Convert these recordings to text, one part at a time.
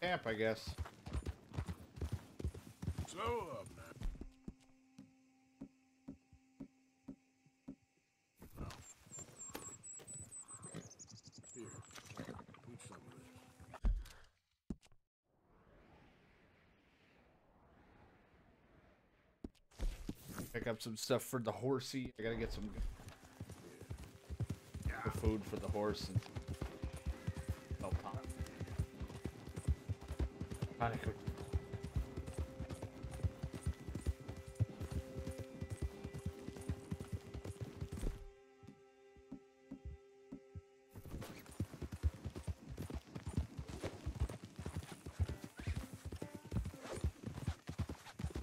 camp, I guess. Slow up now. Now. Here, eat some of this. Pick up some stuff for the horsey. I gotta get some good food for the horse and tonic.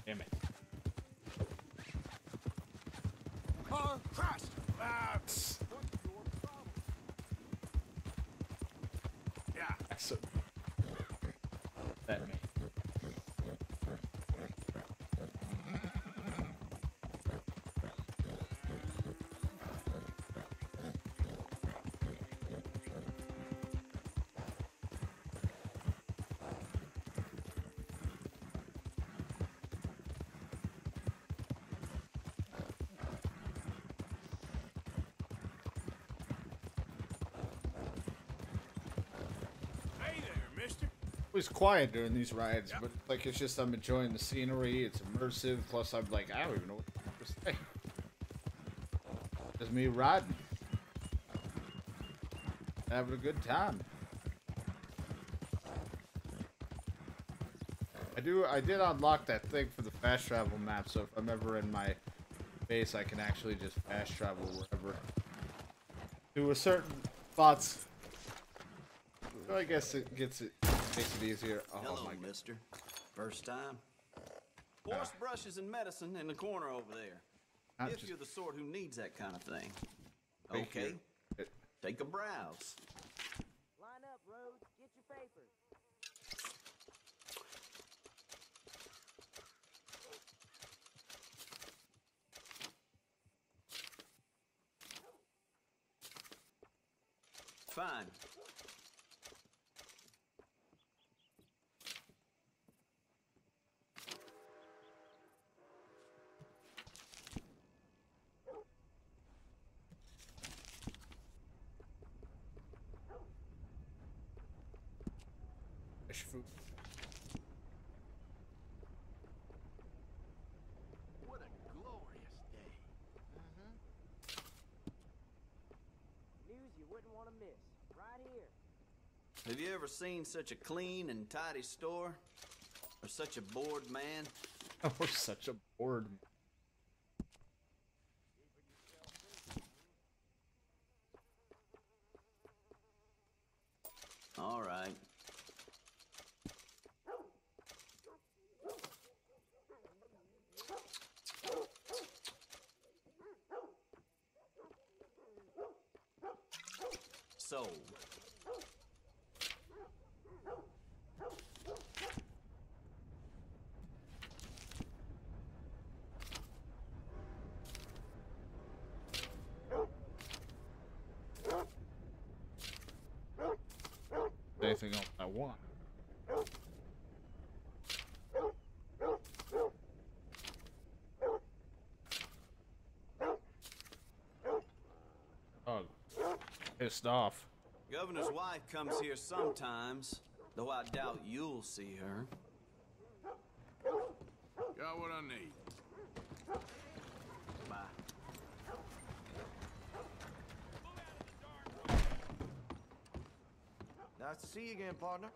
Damn it. Car crash! Ah, yeah. So, that me. Hey there, mister. Always quiet during these rides, but like it's just I'm enjoying the scenery. It's immersive. Plus, I'm like I don't even know what to say. Just me riding, having a good time. I did unlock that thing for the fast travel map, so if I'm ever in my base, I can actually just fast travel wherever. To a certain spots. So I guess it makes it easier. Oh Hello, my god. mister. First time? Horse brushes and medicine in the corner over there. Not If just- you're the sort who needs that kind of thing. Right Okay, here. take a browse. Line up, Rhodes. Get your papers. Fine. Fresh food. What a glorious day. News you wouldn't want to miss. Right here. Have you ever seen such a clean and tidy store? Or such a bored man? We're such a bored. All right. Sold. Anything else I want? Oh, pissed off. Governor's wife comes here sometimes, though I doubt you'll see her. Got what I need. Bye. Nice to see you again, partner.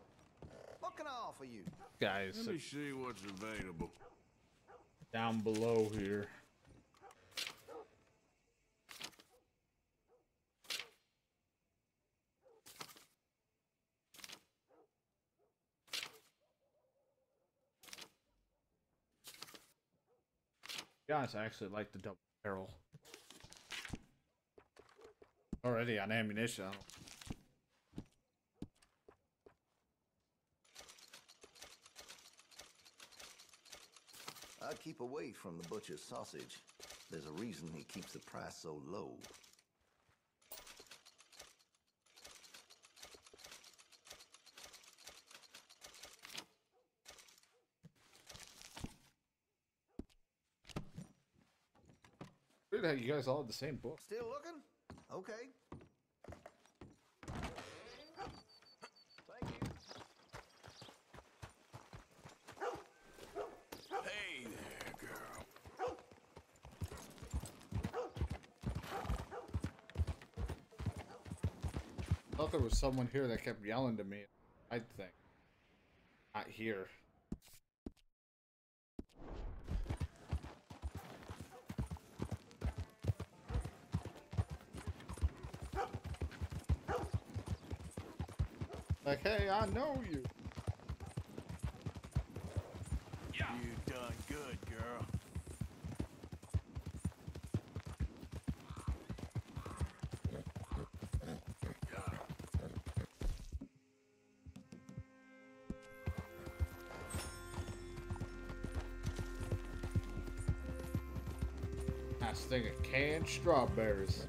What can I offer you? Guys, Let me see what's available. down below here. Guys, I actually like the double barrel. Already on ammunition. I keep away from the butcher's sausage. There's a reason he keeps the price so low. weird how you guys all have the same book. Still looking? Okay. Thank you. Hey there, girl. I thought there was someone here that kept yelling to me. I'd think. Not here. Like, hey, I know you. You done good, girl. Nice thing of canned strawberries.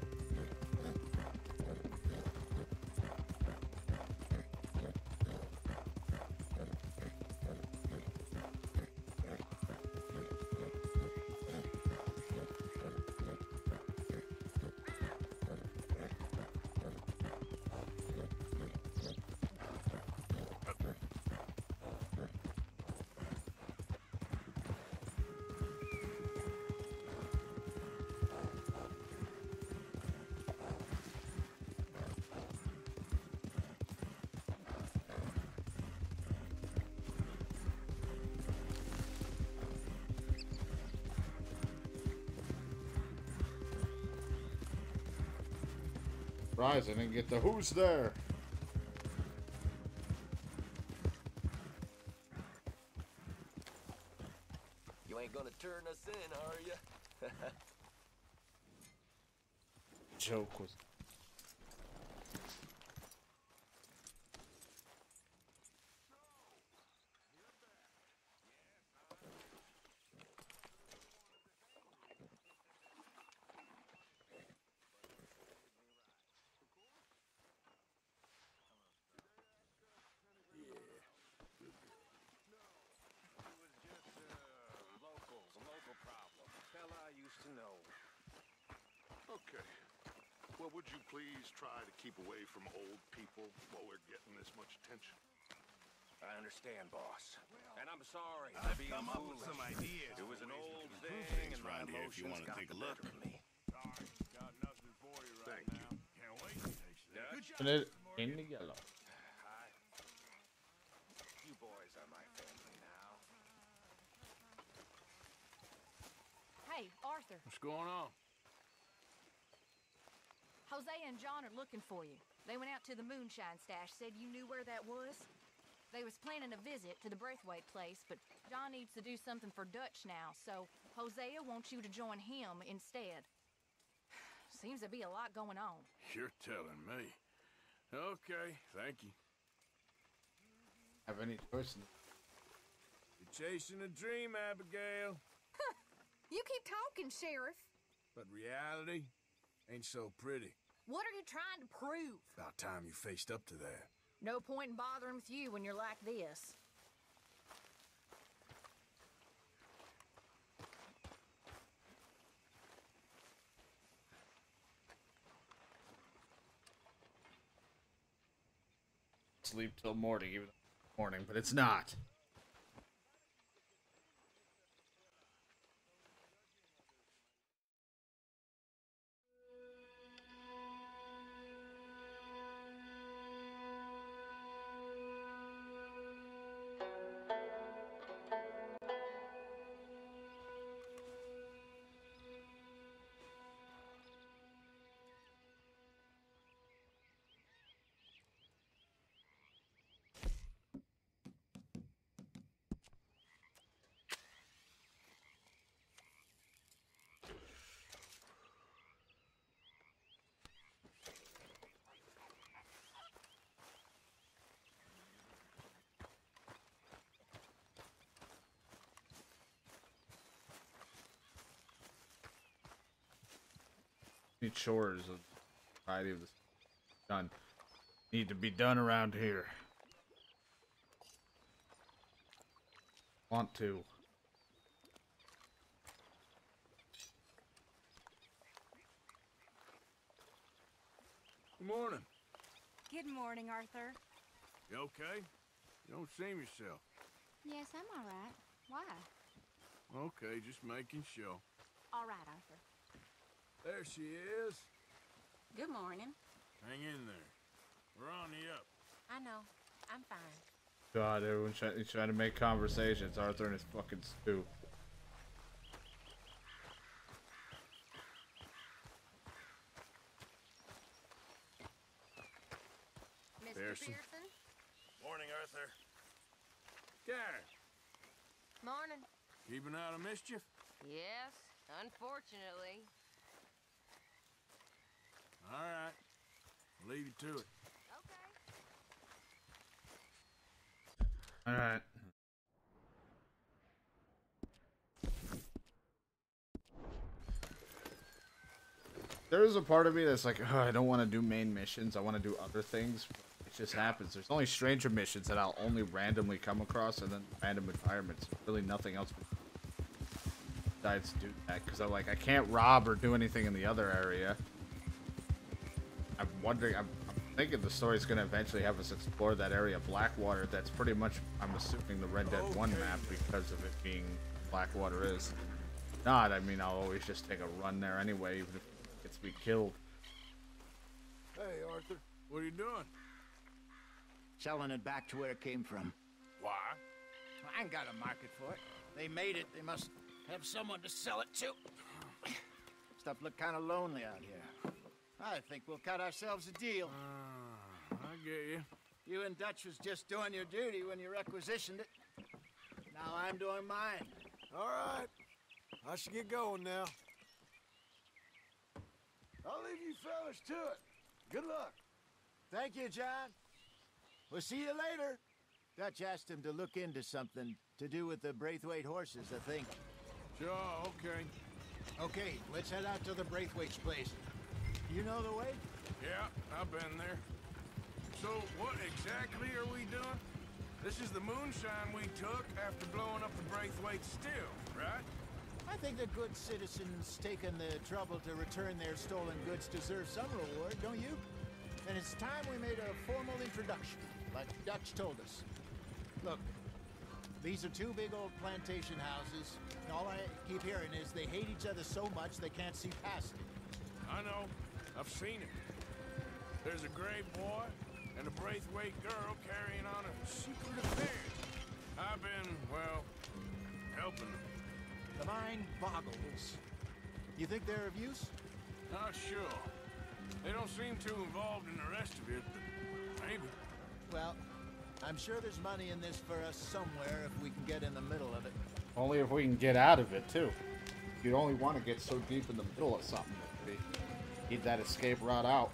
Rise and get the who's there. You ain't gonna turn us in, are you? Joke was. Local problem. Fella I used to know. Okay. Well, would you please try to keep away from old people while we're getting this much attention? I understand, boss. And I'm sorry for I've being come up with foolish. some ideas. It was an old Improve thing, things and my around here if you emotions wanna got take a the look. better of me. Sorry, got nothing for you right now. Can't wait to taste that. Good And it in the yellow. You boys are my family now. Hey, Arthur. What's going on? Jose and John are looking for you. They went out to the moonshine stash, said you knew where that was. They was planning a visit to the Braithwaite place, but John needs to do something for Dutch now, so Hosea wants you to join him instead. Seems to be a lot going on. You're telling me. Okay, thank you. Have any choice? You're chasing a dream, Abigail. You keep talking, Sheriff. But reality ain't so pretty. What are you trying to prove? About time you faced up to that. No point in bothering with you when you're like this. Sleep till morning, even morning, but it's not. Any chores of variety of this done need to be done around here. Want to. morning. Good morning, Arthur. You okay? You don't seem yourself. Yes, I'm all right. Why? Okay, just making sure. All right, Arthur. There she is. Good morning. Hang in there. We're on the up. I know. I'm fine. God, everyone's trying to make conversations. Arthur and his fucking stew. Mr. Pearson. Pearson? Morning, Arthur. Garrett, Morning. keeping out of mischief? Yes, unfortunately. All right. I'll leave you to it. Okay. Alright. There is a part of me that's like, oh, I don't want to do main missions. I want to do other things. But it just happens. There's only stranger missions that I'll only randomly come across, and then random environments. There's really nothing else besides do that. Because I'm like, I can't rob or do anything in the other area. I'm wondering, I'm thinking the story's going to eventually have us explore that area of Blackwater. That's pretty much, I'm assuming, the Red Dead 1 map because of it being Blackwater is. Not, I mean, I'll always just take a run there anyway, even if it gets me killed. Hey, Arthur. What are you doing? Selling it back to where it came from. Why? I ain't got a market for it. They made it. They must have someone to sell it to. Stuff look kind of lonely out here. I think we'll cut ourselves a deal. I get you. You and Dutch was just doing your duty when you requisitioned it. Now I'm doing mine. All right. I should get going now. I'll leave you fellas to it. Good luck. Thank you, John. We'll see you later. Dutch asked him to look into something to do with the Braithwaite horses, I think. Sure, okay. Okay, let's head out to the Braithwaite's place. You know the way? Yeah, I've been there. So, what exactly are we doing? This is the moonshine we took after blowing up the Braithwaite still, right? I think the good citizens taking the trouble to return their stolen goods deserve some reward, don't you? And it's time we made a formal introduction, like Dutch told us. Look, these are two big old plantation houses. All I keep hearing is they hate each other so much they can't see past it. I know. I've seen it. There's a gray boy and a Braithwaite girl carrying on a secret affair. I've been, well, helping them. The mind boggles. You think they're of use? Not sure. They don't seem too involved in the rest of it, but maybe. Well, I'm sure there's money in this for us somewhere if we can get in the middle of it. Only if we can get out of it, too. You'd only want to get so deep in the middle of something. Need that escape route out.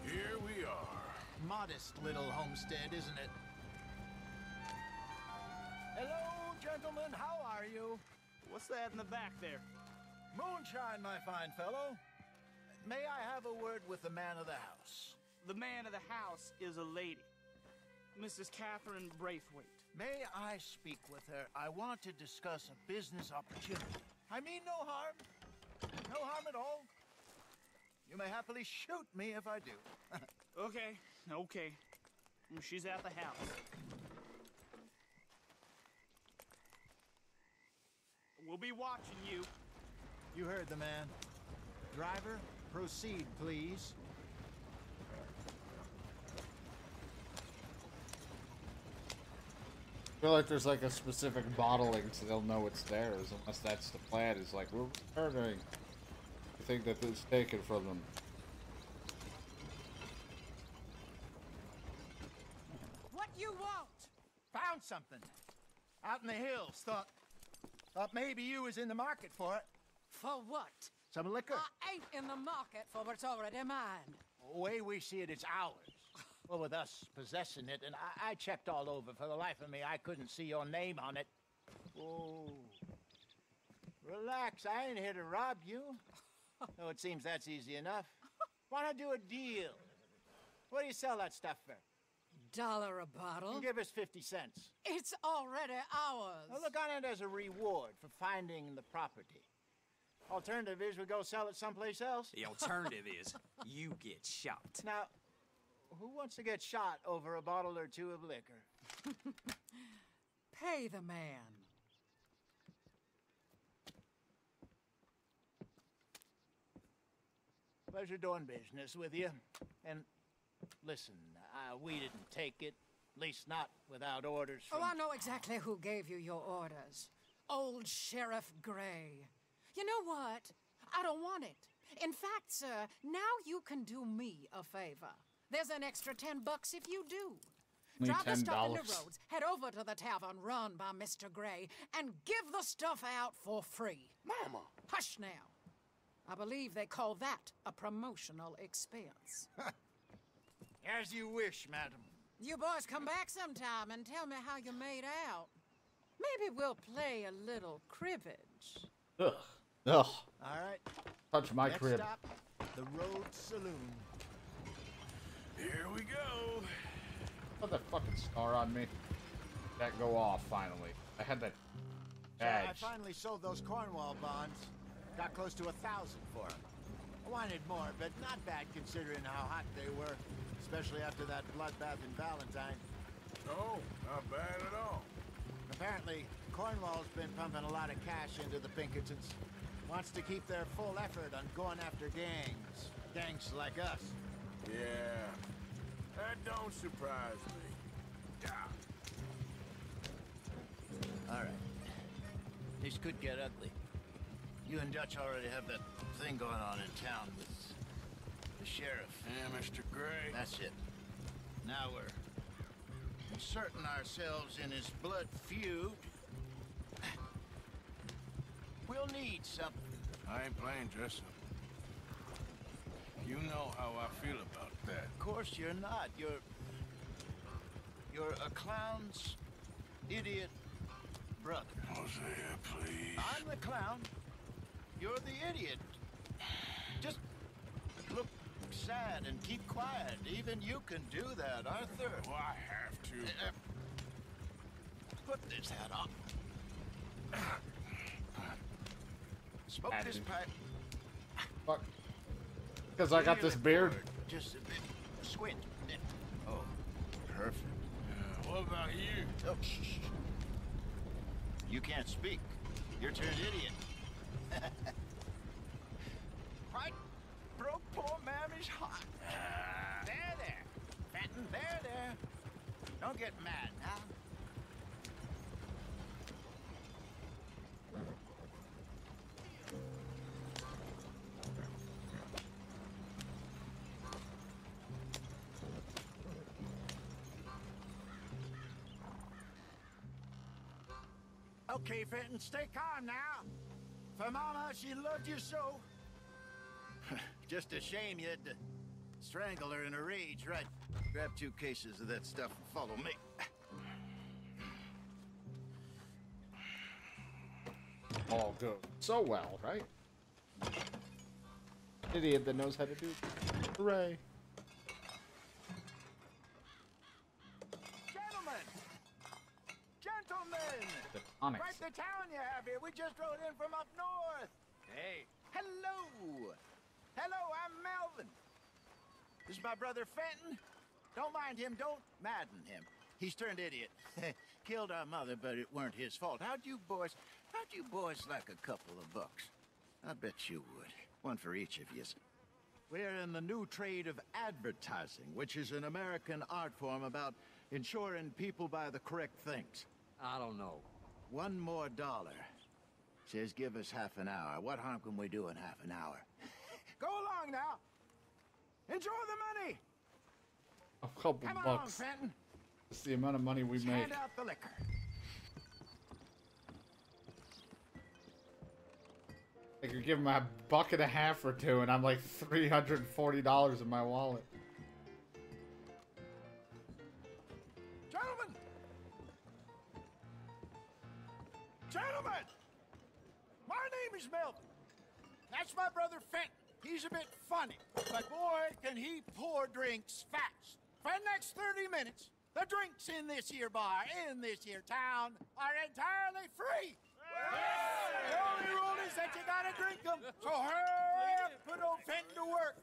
Here we are. Modest little homestead, isn't it? Hello, gentlemen. How are you? What's that in the back there? Moonshine, my fine fellow. May I have a word with the man of the house? The man of the house is a lady. Mrs. Catherine Braithwaite. May I speak with her? I want to discuss a business opportunity. I mean no harm. No harm at all. You may happily shoot me if I do. Okay. She's at the house. We'll be watching you. You heard the man. Driver, proceed, please. I feel like there's like a specific bottling so they'll know it's theirs, unless that's the plan. Is like, we're returning. I think that it's taken from them. What you want? Found something. Out in the hills. Thought maybe you was in the market for it. For what? Some liquor. I ain't in the market for what's already mine. The way we see it, it's ours. Well, with us possessing it, and I checked all over. For the life of me, I couldn't see your name on it. Oh. Relax, I ain't here to rob you. Though it seems that's easy enough. Why not do a deal? What do you sell that stuff for? $1 a bottle? You give us 50 cents. It's already ours. Well, look on it as a reward for finding the property. Alternative is we go sell it someplace else. The alternative is you get shot. Now, who wants to get shot over a bottle or two of liquor? Pay the man. Pleasure doing business with you. And listen, we didn't take it. At least not without orders from... Oh, I know exactly who gave you your orders. Old Sheriff Gray. You know what? I don't want it. In fact, sir, now you can do me a favor. There's an extra $10 if you do. Drop the stuff in the roads, head over to the tavern run by Mr. Gray, and give the stuff out for free. Mama! Hush now. I believe they call that a promotional expense. As you wish, madam. You boys come back sometime and tell me how you made out. Maybe we'll play a little cribbage. Ugh. Ugh. All right. Touch my Next crib. stop, the Road Saloon. Here we go. Put that fucking scar on me. That go off finally. I had that badge. So I finally sold those Cornwall bonds. Got close to 1,000 for them. I wanted more, but not bad considering how hot they were, especially after that bloodbath in Valentine. Oh, not bad at all. Apparently, Cornwall's been pumping a lot of cash into the Pinkertons. Wants to keep their full effort on going after gangs. Gangs like us. Yeah, that don't surprise me. Yeah. All right. This could get ugly. You and Dutch already have that thing going on in town with the sheriff. Yeah, Mr. Gray. That's it. Now we're inserting ourselves in his blood feud. We'll need something. I ain't playing dress up. You know how I feel about that. Of course you're not. You're a clown's idiot brother. Hosea, please. I'm the clown. You're the idiot. Just look sad and keep quiet. Even you can do that, Arthur. Oh, I have to. Put this hat on. Smoke this pipe. Fuck. Because I got this beard. Just a bit. Squint. Oh, perfect. What about you? Oh, shh. You can't speak. You're turned idiot. Right, broke poor Mammy's heart. There. Fenton, there. Don't get mad now. Okay, Fenton, stay calm now. For Mama, she loved you so. Just a shame you had to strangle her in a rage, right? Grab 2 cases of that stuff and follow me. All go so well, right? Idiot that knows how to do it. Hooray. Gentlemen! The tonics. Quite the town you have here. We just rode in from up north. Hey. Hello. Hello, I'm Melvin. This is my brother Fenton. Don't mind him. Don't madden him. He's turned idiot. Killed our mother, but it weren't his fault. How'd you boys like a couple of bucks? I bet you would. One for each of you. We're in the new trade of advertising, which is an American art form about ensuring people buy the correct things. I don't know. $1 more. Says give us half an hour. What harm can we do in half an hour? Go along now. Enjoy the money. A couple Come bucks. on, Fenton. It's the amount of money we make. Hand out the liquor. I could give him a $1.50 or $2, and I'm like $340 in my wallet. Gentlemen, my name is Melvin. That's my brother Fenton. He's a bit funny, but boy, can he pour drinks fast. For the next 30 minutes, the drinks in this here bar, in this here town, are entirely free. The only rule is said you gotta drink them. So hurry up, put old Fenton to work.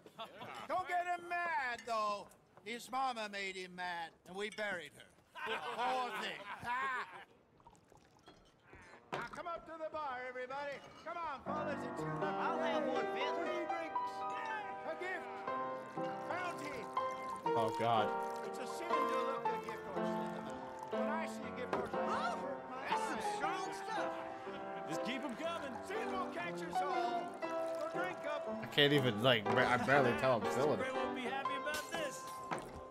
Don't get him mad, though. His mama made him mad, and we buried her. Poor thing. Now come up to the bar, everybody. Come on, fellas, it's your lucky I'll day. have one, Vince. 3 drinks, a gift, fountain. Oh God. It's a sin to look a gift horse in the mouth. When I see a gift horse, That's some strong stuff. Just keep them coming. Sin will catch us all. So drink up. I can't even like. I barely tell I'm filling it. Ray won't be happy about this.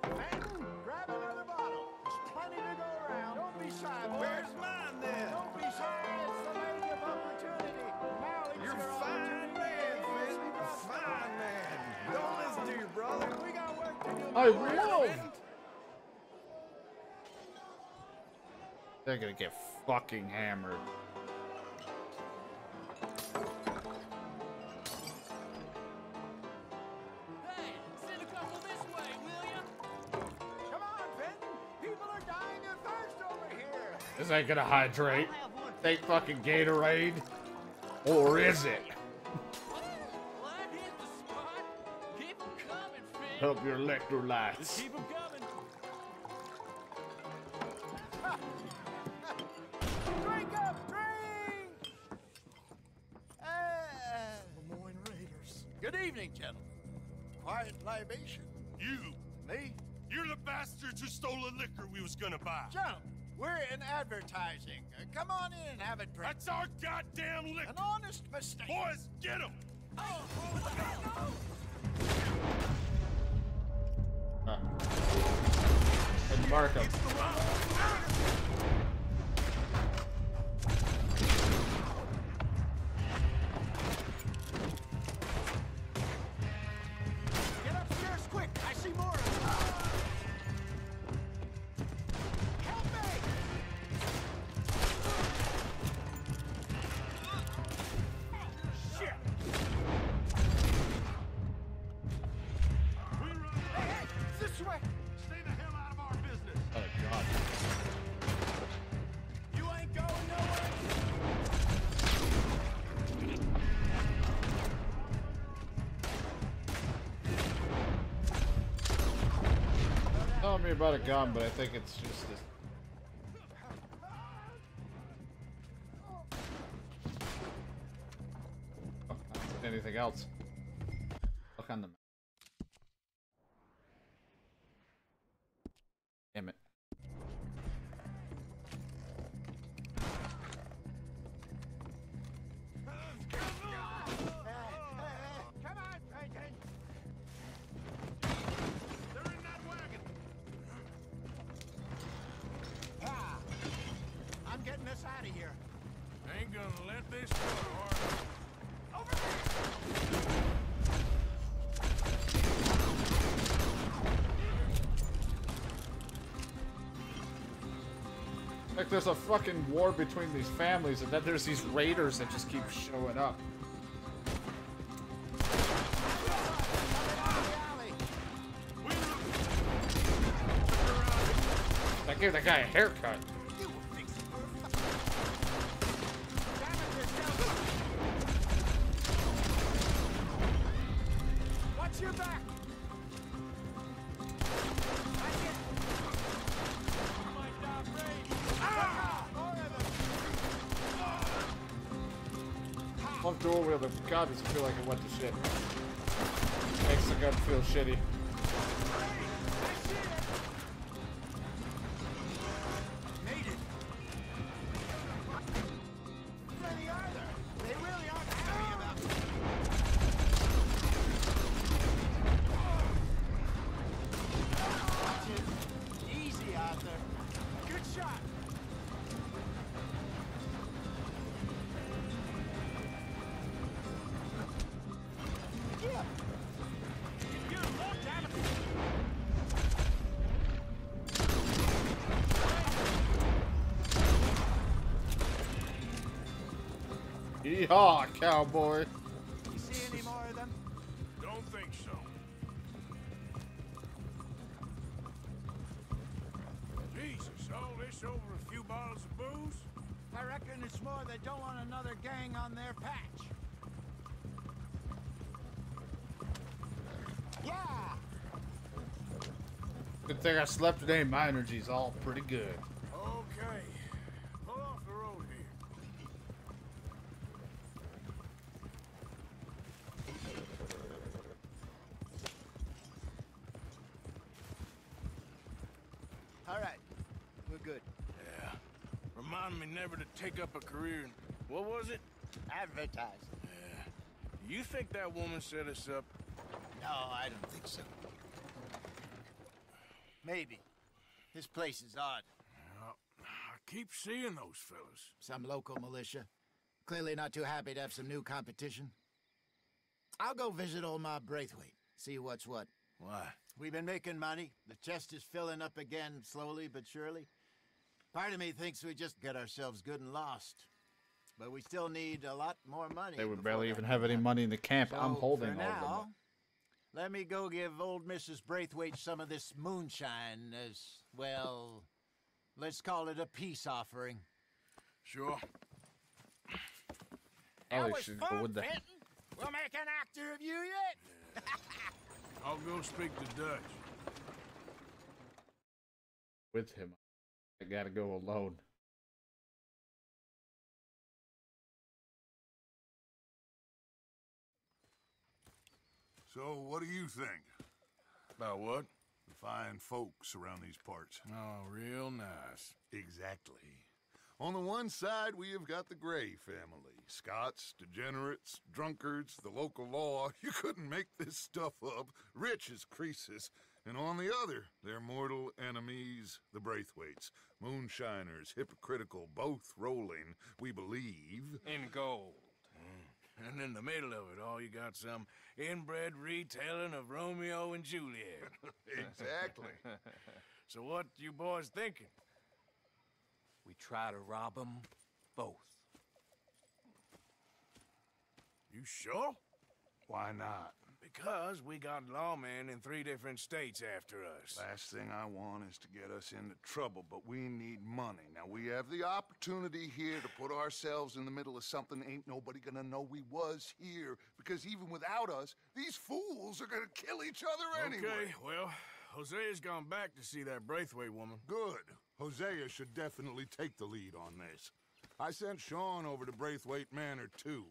Fenton, grab another bottle. There's plenty to go around. Don't be shy, boys. Where's mine then? Don't be shy. It's the lady of opportunity. Now it's You're your fine man, Fenton. Fine man. Don't listen to your brother. We got work to do. I will. They're gonna get fucking hammered. Hey, send a couple this way, will ya? Come on, Fenton. People are dying of thirst over here. This ain't gonna hydrate. Take fucking Gatorade. Or is it? Well, that hit the spot. Keep them coming, Fenton. Help your electrolytes. Just keep them coming. Drink up, drink! Lemoyne Raiders. Good evening, gentlemen. Quiet libation. You, Me? you're the bastards who stole the liquor we was gonna buy. Jump. We're in advertising. Come on in and have a drink. That's our goddamn liquor. An honest mistake. Boys, get him. And mark 'em. Get upstairs quick. I see more of them. Help me! Shit! Hey, this way! Stay the hell out of our business. Oh God. You ain't going nowhere! Telling me about a gun, but I think it's just this. Oh, I don't see anything else. Look on the map. Damn it. Come on, Franklin! They're in that wagon. Ah, I'm getting us out of here. Ain't gonna let this go, are Like there's a fucking war between these families, and then there's these raiders that just keep showing up. I gave that guy a haircut. Watch your back! I'm dual wielding. God, does it feel like it went to shit. Makes the gun feel shitty. Made it! Many are there? They really aren't happy about it. Watch it. Easy, Arthur. Good shot. Yeah. You look, damn it. Yeehaw, cowboy. You see any more of them? Don't think so. Jesus, all this over a few bottles of booze? I reckon it's more they don't want another gang on their patch. Yeah! Good thing I slept today. My energy's all pretty good. Okay. Pull off the road here. All right. We're good. Yeah. Remind me never to take up a career in... What was it? Advertising. Yeah. You think that woman set us up? No, I don't think so. Maybe. This place is odd. Well, I keep seeing those fellas. Some local militia. Clearly not too happy to have some new competition. I'll go visit old Ma Braithwaite. See what's what. Why? We've been making money. The chest is filling up again, slowly but surely. Part of me thinks we just get ourselves good and lost. But we still need a lot more money. They would barely even have any money in the camp. So, I'm holding for all of them. now, let me go give old Mrs. Braithwaite some of this moonshine as, well, let's call it a peace offering. Sure. Probably should go with that. We'll make an actor of you yet. I'll go speak to Dutch. With him. I gotta go alone. So, what do you think? About what? The fine folks around these parts. Oh, real nice. Exactly. On the one side, we have got the Gray family. Scots, degenerates, drunkards, the local law. You couldn't make this stuff up. Rich as Croesus. And on the other, their mortal enemies, the Braithwaites. Moonshiners, hypocritical, both rolling, we believe. In gold. And in the middle of it all, you got some inbred retelling of Romeo and Juliet. Exactly. So what you boys thinking? We try to rob them both. You sure? Why not? Because we got lawmen in 3 different states after us. Last thing I want is to get us into trouble, but we need money. Now, we have the opportunity here to put ourselves in the middle of something ain't nobody gonna know we was here, because even without us, these fools are gonna kill each other anyway. Okay, well, Hosea's gone back to see that Braithwaite woman. Good. Hosea should definitely take the lead on this. I sent Sean over to Braithwaite Manor, too.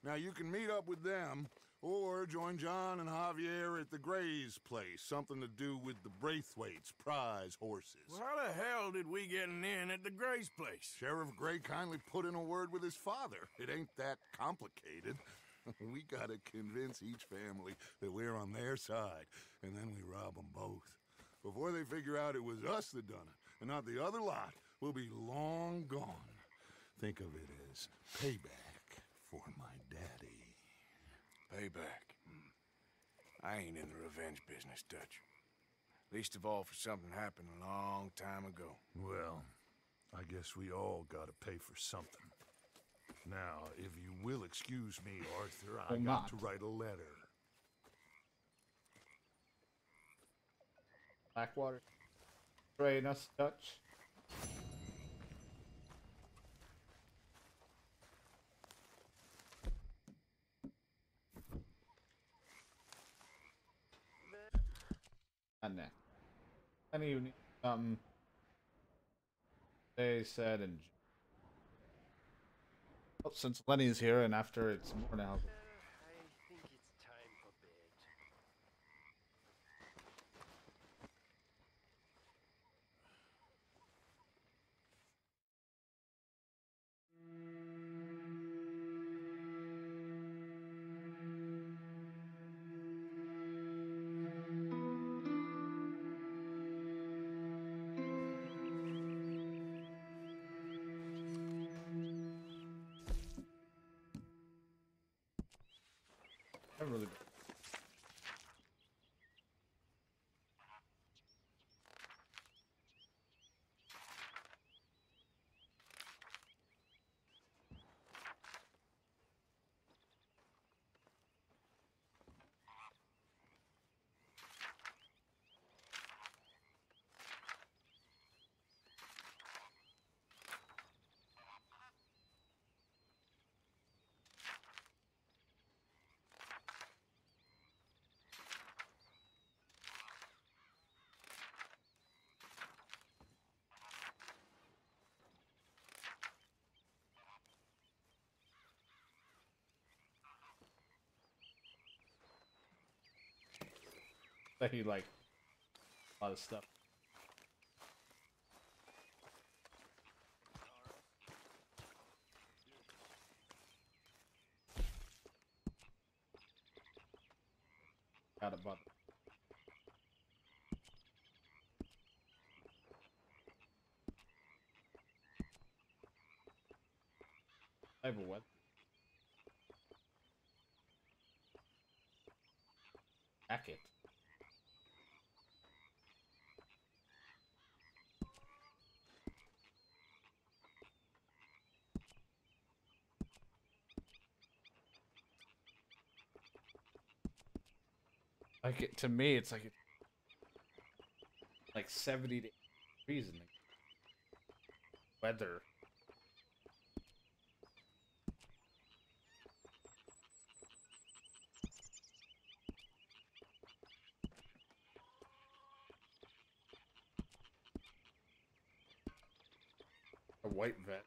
Now, you can meet up with them, or join John and Javier at the Gray's place. Something to do with the Braithwaite's prize horses. Well, how the hell did we get in at the Gray's place? Sheriff Gray kindly put in a word with his father. It ain't that complicated. We gotta convince each family that we're on their side, and then we rob them both. Before they figure out it was us that done it, and not the other lot, we'll be long gone. Think of it as payback for my daddy. Payback. I ain't in the revenge business, Dutch. Least of all for something happened a long time ago. Well, I guess we all gotta pay for something. Now, if you will excuse me, Arthur, I got to write a letter. Blackwater. Train us, Dutch. And next. And you need something. They said, and well, since Lenny's here, and after it's more now. I think it's time for bed. I'm really. Say like a lot of stuff. Got a button. I have a what? Jacket. Like it to me, it's like 70 degrees in the weather. A white vet.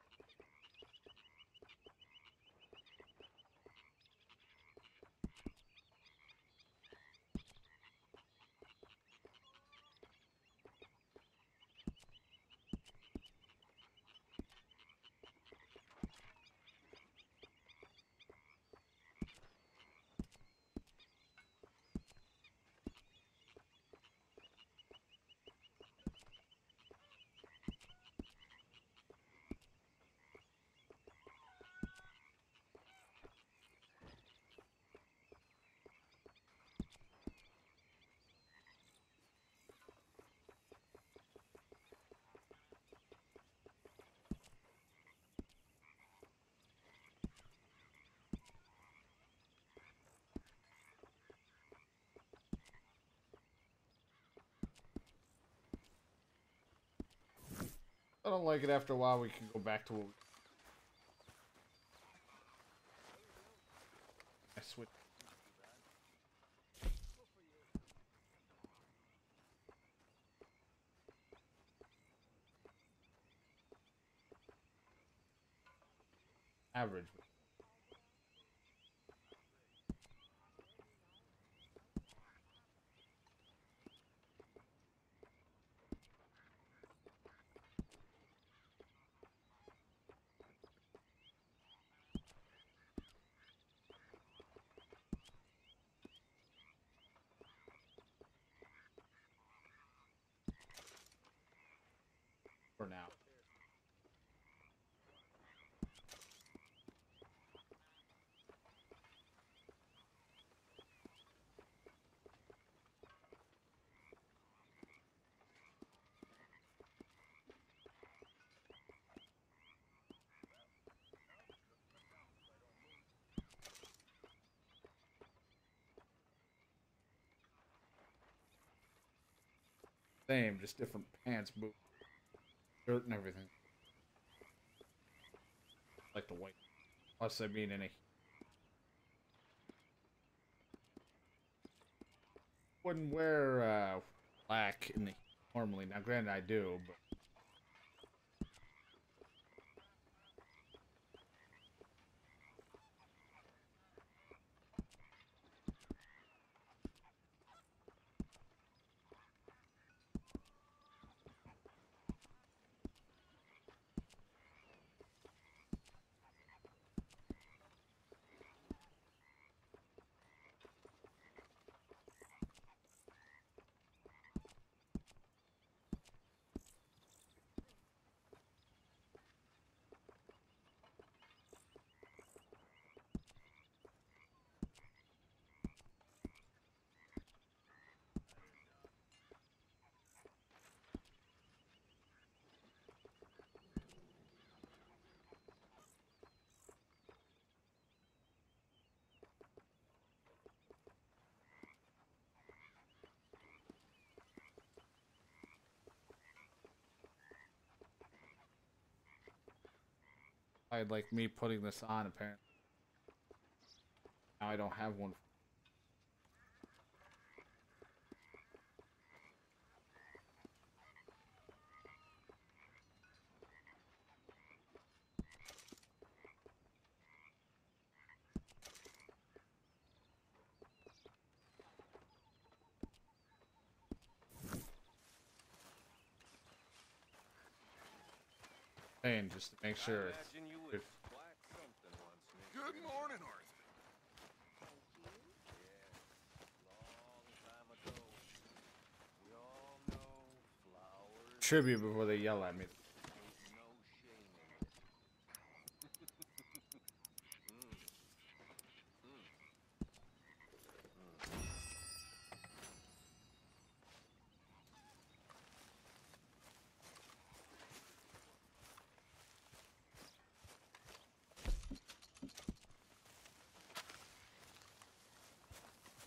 I don't like it. After a while, we can go back to what we... I switch. Average. For now. Same, just different pants, boots, shirt, and everything. Like the white. Plus, I mean, any. Wouldn't wear black in the normally. Now, granted, I do, but. I'd like me putting this on, apparently. Now I don't have one. Saying just to make sure. Good. Good morning, Arthur. Tribute before they yell at me.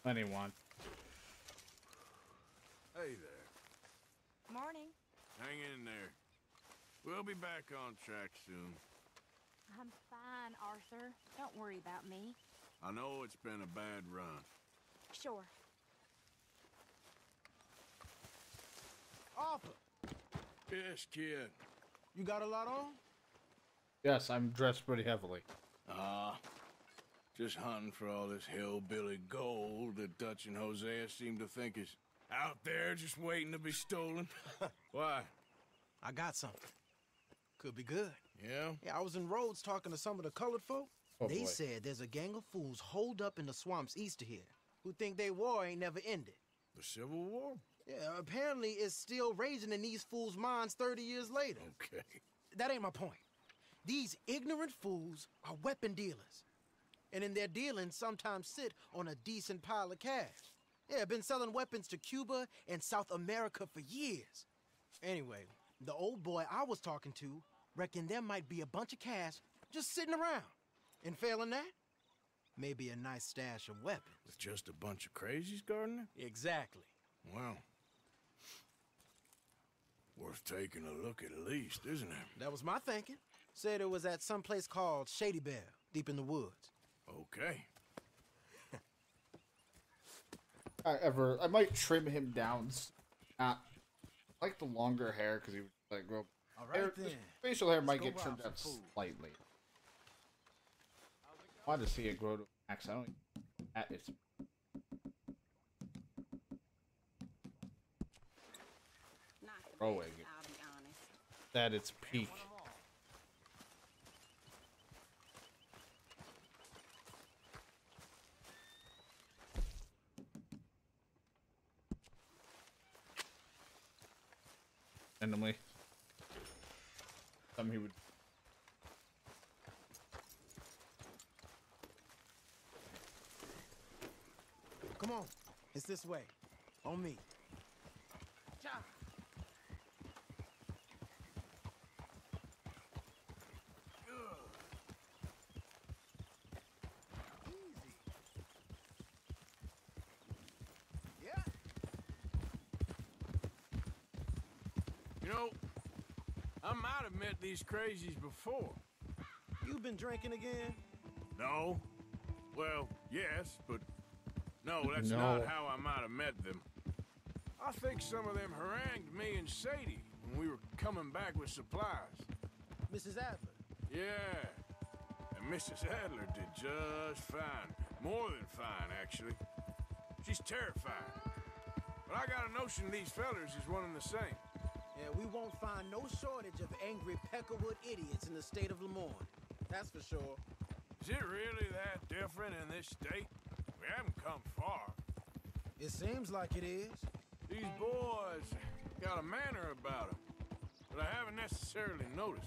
Anyone. Hey there. Morning. Hang in there. We'll be back on track soon. I'm fine, Arthur. Don't worry about me. I know it's been a bad run. Sure. Arthur, Yes, kid. you got a lot on? Yes, I'm dressed pretty heavily. Just hunting for all this hillbilly gold that Dutch and Hosea seem to think is out there just waiting to be stolen. Why? I got something. Could be good. Yeah? Yeah, I was in Rhodes talking to some of the colored folk. Oh, They boy. said there's a gang of fools holed up in the swamps east of here who think their war ain't never ended. The Civil War? Yeah, apparently it's still raging in these fools' minds 30 years later. Okay. That ain't my point. These ignorant fools are weapon dealers. And in their dealings sometimes sit on a decent pile of cash. Yeah, been selling weapons to Cuba and South America for years. Anyway, the old boy I was talking to reckoned there might be a bunch of cash just sitting around. And failing that, maybe a nice stash of weapons. With just a bunch of crazies guarding it? Exactly. Well, worth taking a look at least, isn't it? That was my thinking. Said it was at some place called Shady Bell, deep in the woods. Okay. I might trim him down. I like the longer hair because he would like grow. All right, then. Facial hair might Let's get go trimmed rob down some food. slightly. I want to see it grow to max. I don't. At its. Growing. I'll be honest. At its peak. Randomly. Something he would. Come on, it's this way. On me. You know, I might have met these crazies before. You been drinking again? No. Well, yes, but no, that's No. not how I might have met them. I think some of them harangued me and Sadie when we were coming back with supplies. Mrs. Adler? Yeah. And Mrs. Adler did just fine. More than fine, actually. She's terrified. But I got a notion these fellers is one and the same. Yeah, we won't find no shortage of angry Peckerwood idiots in the state of Lemoyne. That's for sure. Is it really that different in this state? We haven't come far. It seems like it is. These boys got a manner about them, but I haven't necessarily noticed.